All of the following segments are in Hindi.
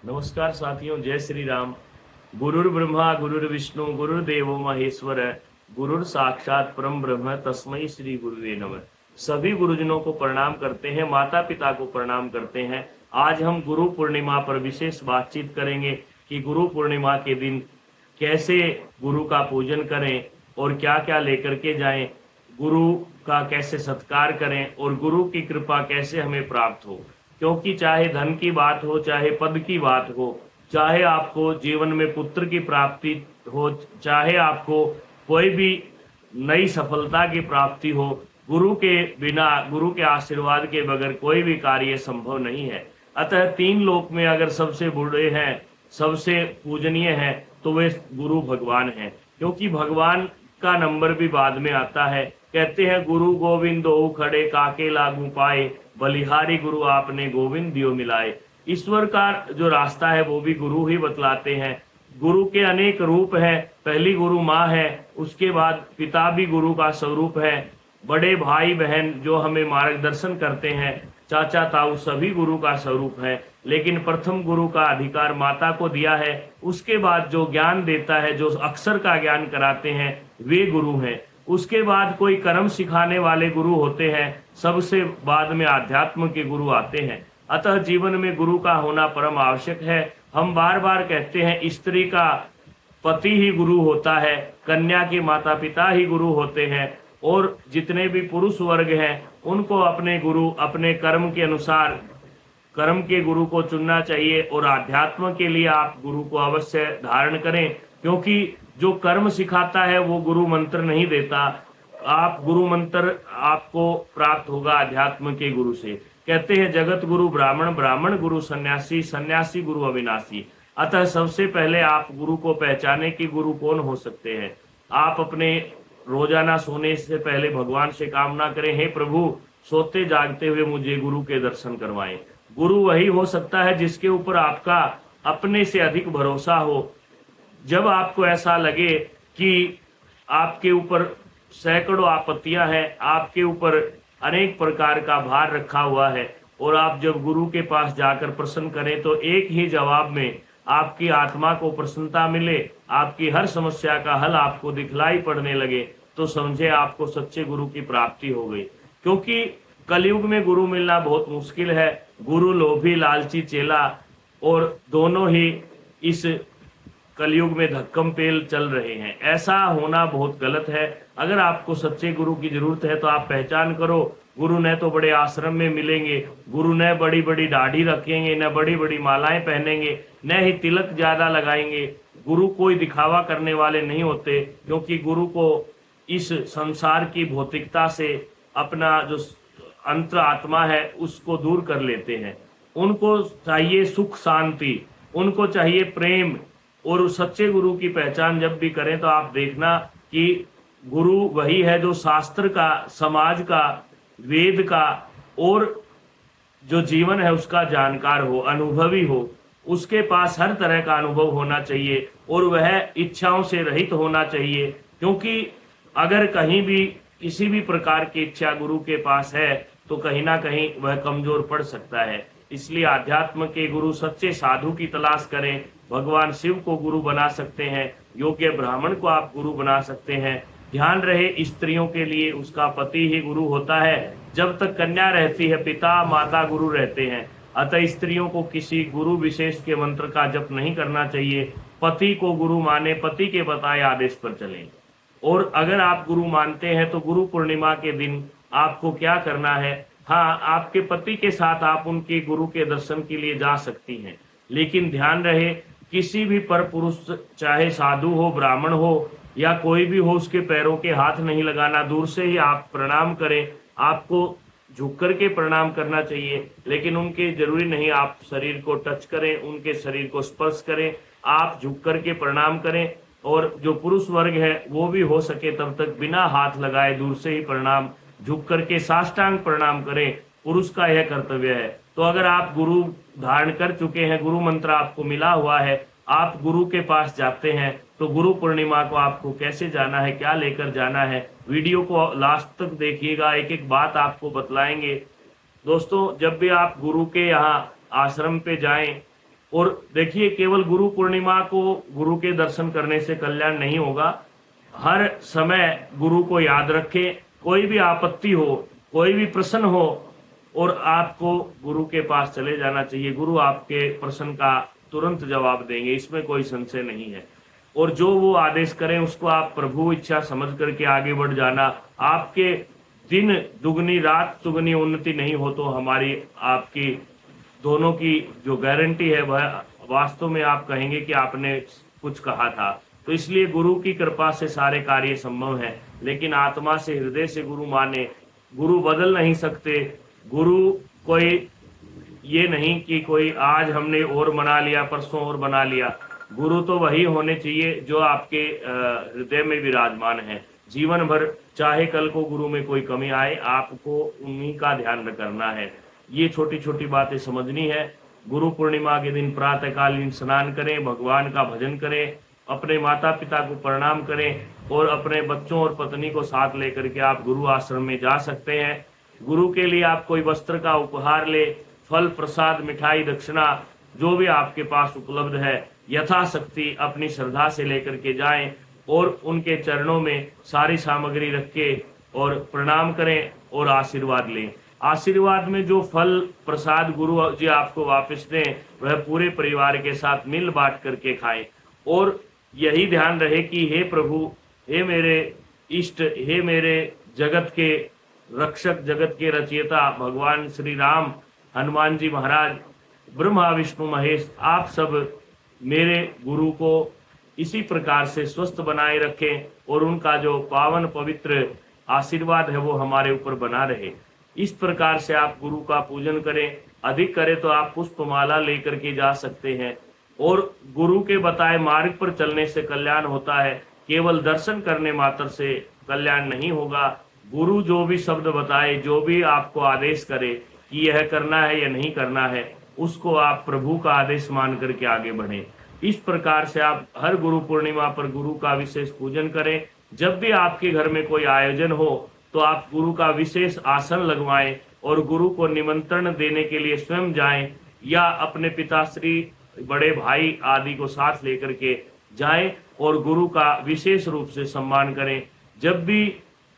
नमस्कार साथियों, जय श्री राम। गुरुर् ब्रह्मा गुरुर्विष्णु गुरुर्देवो महेश्वर, गुरुर साक्षात परम ब्रह्म तस्मै श्री गुरुवे नमः। सभी गुरुजनों को प्रणाम करते हैं, माता पिता को प्रणाम करते हैं। आज हम गुरु पूर्णिमा पर विशेष बातचीत करेंगे कि गुरु पूर्णिमा के दिन कैसे गुरु का पूजन करें और क्या क्या लेकर के जाएं, गुरु का कैसे सत्कार करें और गुरु की कृपा कैसे हमें प्राप्त हो। क्योंकि चाहे धन की बात हो, चाहे पद की बात हो, चाहे आपको जीवन में पुत्र की प्राप्ति हो, चाहे आपको कोई भी नई सफलता की प्राप्ति हो, गुरु के बिना, गुरु के आशीर्वाद के बगैर कोई भी कार्य संभव नहीं है। अतः तीन लोक में अगर सबसे बड़े हैं, सबसे पूजनीय हैं, तो वे गुरु भगवान हैं। क्योंकि भगवान का नंबर भी बाद में आता है। कहते हैं गुरु गोविंद दो खड़े काके लागू पाए, बलिहारी गुरु आपने गोविंद दियो मिलाए। ईश्वर का जो रास्ता है वो भी गुरु ही बतलाते हैं। गुरु के अनेक रूप हैं। पहली गुरु माँ है, उसके बाद पिता भी गुरु का स्वरूप है, बड़े भाई बहन जो हमें मार्गदर्शन करते हैं, चाचा ताऊ सभी गुरु का स्वरूप है। लेकिन प्रथम गुरु का अधिकार माता को दिया है। उसके बाद जो ज्ञान देता है, जो अक्षर का ज्ञान कराते हैं, वे गुरु हैं। उसके बाद कोई कर्म सिखाने वाले गुरु होते हैं। सबसे बाद में आध्यात्म के गुरु आते हैं। अतः जीवन में गुरु का होना परम आवश्यक है। हम बार बार कहते हैं, स्त्री का पति ही गुरु होता है, कन्या के माता पिता ही गुरु होते हैं, और जितने भी पुरुष वर्ग हैं उनको अपने गुरु, अपने कर्म के अनुसार कर्म के गुरु को चुनना चाहिए। और आध्यात्म के लिए आप गुरु को अवश्य धारण करें, क्योंकि जो कर्म सिखाता है वो गुरु मंत्र नहीं देता। आप गुरु मंत्र आपको प्राप्त होगा अध्यात्म के गुरु से। कहते हैं जगत गुरु ब्राह्मण, ब्राह्मण गुरु सन्यासी, सन्यासी गुरु अविनाशी। अतः सबसे पहले आप गुरु को पहचाने कि गुरु कौन हो सकते हैं। आप अपने रोजाना सोने से पहले भगवान से कामना करें, हे प्रभु, सोते जागते हुए मुझे गुरु के दर्शन करवाएं। गुरु वही हो सकता है जिसके ऊपर आपका अपने से अधिक भरोसा हो। जब आपको ऐसा लगे कि आपके ऊपर सैकड़ों आपत्तियां हैं, आपके ऊपर अनेक प्रकार का भार रखा हुआ है, और आप जब गुरु के पास जाकर प्रश्न करें तो एक ही जवाब में आपकी आत्मा को प्रसन्नता मिले, आपकी हर समस्या का हल आपको दिखलाई पड़ने लगे, तो समझे आपको सच्चे गुरु की प्राप्ति हो गई। क्योंकि कलयुग में गुरु मिलना बहुत मुश्किल है। गुरु लोभी लालची चेला, और दोनों ही इस कलयुग में धक्कम पेल चल रहे हैं। ऐसा होना बहुत गलत है। अगर आपको सच्चे गुरु की जरूरत है तो आप पहचान करो, गुरु न तो बड़े आश्रम में मिलेंगे, गुरु न बड़ी बड़ी दाढ़ी रखेंगे, न बड़ी बड़ी मालाएं पहनेंगे, न ही तिलक ज्यादा लगाएंगे। गुरु कोई दिखावा करने वाले नहीं होते, क्योंकि गुरु को इस संसार की भौतिकता से अपना जो अंतर आत्मा है उसको दूर कर लेते हैं। उनको चाहिए सुख शांति, उनको चाहिए प्रेम। और सच्चे गुरु की पहचान जब भी करें तो आप देखना कि गुरु वही है जो शास्त्र का, समाज का, वेद का और जो जीवन है उसका जानकार हो, अनुभवी हो। उसके पास हर तरह का अनुभव होना चाहिए और वह इच्छाओं से रहित होना चाहिए। क्योंकि अगर कहीं भी किसी भी प्रकार की इच्छा गुरु के पास है तो कहीं ना कहीं वह कमजोर पड़ सकता है। इसलिए आध्यात्म के गुरु सच्चे साधु की तलाश करें। भगवान शिव को गुरु बना सकते हैं, योग्य ब्राह्मण को आप गुरु बना सकते हैं। ध्यान रहे, स्त्रियों के लिए उसका पति ही गुरु होता है। जब तक कन्या रहती है पिता माता गुरु रहते हैं। अतः स्त्रियों को किसी गुरु विशेष के मंत्र का जप नहीं करना चाहिए। पति को गुरु माने, पति के बताए आदेश पर चलें। और अगर आप गुरु मानते हैं तो गुरु पूर्णिमा के दिन आपको क्या करना है। हाँ, आपके पति के साथ आप उनके गुरु के दर्शन के लिए जा सकती हैं, लेकिन ध्यान रहे किसी भी पर पुरुष, चाहे साधु हो, ब्राह्मण हो या कोई भी हो, उसके पैरों के हाथ नहीं लगाना। दूर से ही आप प्रणाम करें। आपको झुक करके प्रणाम करना चाहिए, लेकिन उनके जरूरी नहीं आप शरीर को टच करें, उनके शरीर को स्पर्श करें। आप झुक करके प्रणाम करें। और जो पुरुष वर्ग है वो भी हो सके तब तक बिना हाथ लगाए दूर से ही प्रणाम, झुक करके साष्टांग प्रणाम करें। पुरुष का यह कर्तव्य है। तो अगर आप गुरु धारण कर चुके हैं, गुरु मंत्र आपको मिला हुआ है, आप गुरु के पास जाते हैं, तो गुरु पूर्णिमा को आपको कैसे जाना है, क्या लेकर जाना है, वीडियो को लास्ट तक देखिएगा। एक एक बात आपको बतलाएंगे। दोस्तों, जब भी आप गुरु के यहाँ आश्रम पे जाएं और देखिए, केवल गुरु पूर्णिमा को गुरु के दर्शन करने से कल्याण नहीं होगा। हर समय गुरु को याद रखें। कोई भी आपत्ति हो, कोई भी प्रश्न हो, और आपको गुरु के पास चले जाना चाहिए। गुरु आपके प्रश्न का तुरंत जवाब देंगे, इसमें कोई संशय नहीं है। और जो वो आदेश करें उसको आप प्रभु इच्छा समझ करके आगे बढ़ जाना। आपके दिन दुगनी रात चुगनी उन्नति नहीं हो तो हमारी आपकी दोनों की जो गारंटी है वह वास्तव में आप कहेंगे कि आपने कुछ कहा था। तो इसलिए गुरु की कृपा से सारे कार्य संभव है, लेकिन आत्मा से हृदय से गुरु माने। गुरु बदल नहीं सकते। गुरु कोई ये नहीं कि कोई आज हमने और बना लिया, परसों और बना लिया। गुरु तो वही होने चाहिए जो आपके हृदय में विराजमान है। जीवन भर चाहे कल को गुरु में कोई कमी आए, आपको उन्हीं का ध्यान करना है। ये छोटी छोटी बातें समझनी है। गुरु पूर्णिमा के दिन प्रातःकालीन स्नान करें, भगवान का भजन करें, अपने माता पिता को प्रणाम करें और अपने बच्चों और पत्नी को साथ लेकर के आप गुरु आश्रम में जा सकते हैं। गुरु के लिए आप कोई वस्त्र का उपहार ले, फल प्रसाद मिठाई दक्षिणा जो भी आपके पास उपलब्ध है यथाशक्ति अपनी श्रद्धा से लेकर के जाएं और उनके चरणों में सारी सामग्री रख के और प्रणाम करें और आशीर्वाद लें। आशीर्वाद में जो फल प्रसाद गुरु जी आपको वापस दें वह पूरे परिवार के साथ मिल बांट करके खाएं। और यही ध्यान रहे कि हे प्रभु, हे मेरे इष्ट, हे मेरे जगत के रक्षक, जगत के रचयिता भगवान श्री राम, हनुमान जी महाराज, ब्रह्मा विष्णु महेश, आप सब मेरे गुरु को इसी प्रकार से स्वस्थ बनाए रखें और उनका जो पावन पवित्र आशीर्वाद है वो हमारे ऊपर बना रहे। इस प्रकार से आप गुरु का पूजन करें। अधिक करें तो आप पुष्पमाला लेकर के जा सकते हैं। और गुरु के बताए मार्ग पर चलने से कल्याण होता है, केवल दर्शन करने मात्र से कल्याण नहीं होगा। गुरु जो भी शब्द बताए, जो भी आपको आदेश करे कि यह करना है या नहीं करना है, उसको आप प्रभु का आदेश मान करके आगे बढ़ें। इस प्रकार से आप हर गुरु पूर्णिमा पर गुरु का विशेष पूजन करें। जब भी आपके घर में कोई आयोजन हो तो आप गुरु का विशेष आसन लगवाएं और गुरु को निमंत्रण देने के लिए स्वयं जाएं या अपने पिताश्री, बड़े भाई आदि को साथ लेकर के जाएं और गुरु का विशेष रूप से सम्मान करें। जब भी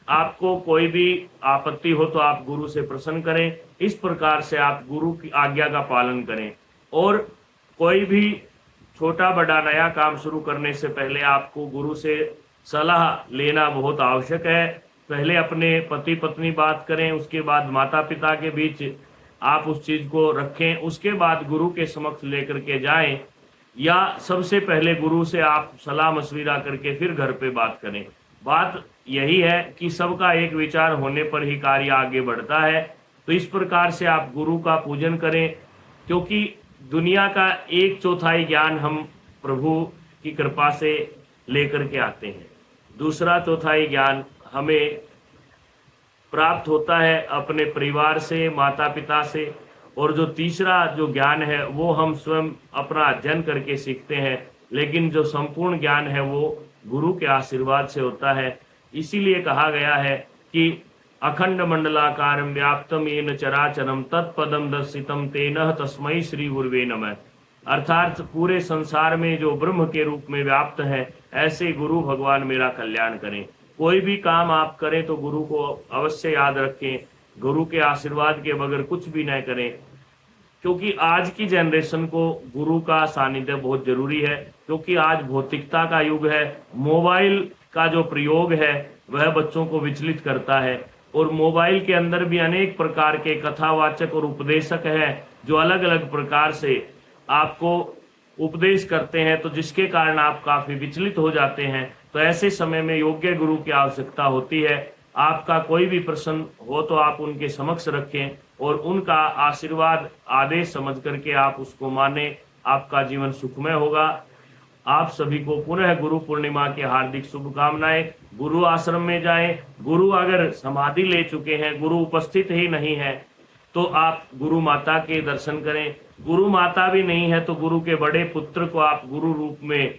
आपको कोई भी आपत्ति हो तो आप गुरु से प्रसन्न करें। इस प्रकार से आप गुरु की आज्ञा का पालन करें। और कोई भी छोटा बड़ा नया काम शुरू करने से पहले आपको गुरु से सलाह लेना बहुत आवश्यक है। पहले अपने पति पत्नी बात करें, उसके बाद माता पिता के बीच आप उस चीज को रखें, उसके बाद गुरु के समक्ष लेकर के जाएं, या सबसे पहले गुरु से आप सलाह मशविरा करके फिर घर पे बात करें। बात यही है कि सबका एक विचार होने पर ही कार्य आगे बढ़ता है। तो इस प्रकार से आप गुरु का पूजन करें, क्योंकि दुनिया का 1/4 ज्ञान हम प्रभु की कृपा से लेकर के आते हैं। दूसरा चौथाई ज्ञान हमें प्राप्त होता है अपने परिवार से, माता पिता से, और जो तीसरा जो ज्ञान है वो हम स्वयं अपना अध्ययन करके सीखते हैं। लेकिन जो संपूर्ण ज्ञान है वो गुरु के आशीर्वाद से होता है। इसीलिए कहा गया है कि अखंड मंडलाकारं व्याप्तम येन चराचरम तत्पदम दर्शितम तेनः तस्मै श्री गुरुवे नमः। अर्थात पूरे संसार में जो ब्रह्म के रूप में व्याप्त है, ऐसे गुरु भगवान मेरा कल्याण करें। कोई भी काम आप करें तो गुरु को अवश्य याद रखें। गुरु के आशीर्वाद के बगैर कुछ भी न करें, क्योंकि आज की जनरेशन को गुरु का सानिध्य बहुत जरूरी है। क्योंकि आज भौतिकता का युग है। मोबाइल का जो प्रयोग है वह बच्चों को विचलित करता है, और मोबाइल के अंदर भी अनेक प्रकार के कथावाचक और उपदेशक हैं जो अलग अलग प्रकार से आपको उपदेश करते हैं, तो जिसके कारण आप काफी विचलित हो जाते हैं। तो ऐसे समय में योग्य गुरु की आवश्यकता होती है। आपका कोई भी प्रश्न हो तो आप उनके समक्ष रखें और उनका आशीर्वाद आदेश समझ करके आप उसको माने। आपका जीवन सुखमय होगा। आप सभी को पुनः गुरु पूर्णिमा की हार्दिक शुभकामनाएं। गुरु आश्रम में जाएं। गुरु अगर समाधि ले चुके हैं, गुरु उपस्थित ही नहीं है, तो आप गुरु माता के दर्शन करें। गुरु माता भी नहीं है तो गुरु के बड़े पुत्र को आप गुरु रूप में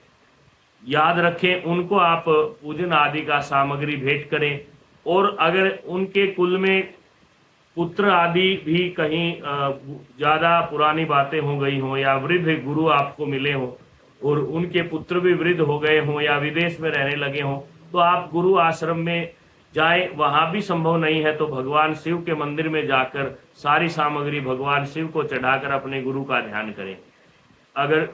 याद रखें, उनको आप पूजन आदि का सामग्री भेंट करें। और अगर उनके कुल में पुत्र आदि भी कहीं ज्यादा पुरानी बातें हो गई हों, या वृद्ध गुरु आपको मिले हों और उनके पुत्र भी वृद्ध हो गए हों या विदेश में रहने लगे हों, तो आप गुरु आश्रम में जाएं। वहां भी संभव नहीं है तो भगवान शिव के मंदिर में जाकर सारी सामग्री भगवान शिव को चढ़ाकर अपने गुरु का ध्यान करें। अगर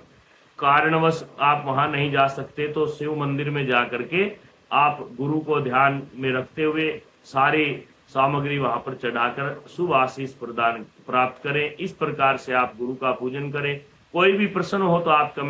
कारणवश आप वहां नहीं जा सकते तो शिव मंदिर में जा करके आप गुरु को ध्यान में रखते हुए सारी सामग्री वहां पर चढ़ाकर शुभ आशीष प्रदान प्राप्त करें। इस प्रकार से आप गुरु का पूजन करें। कोई भी प्रश्न हो तो आप कमेंट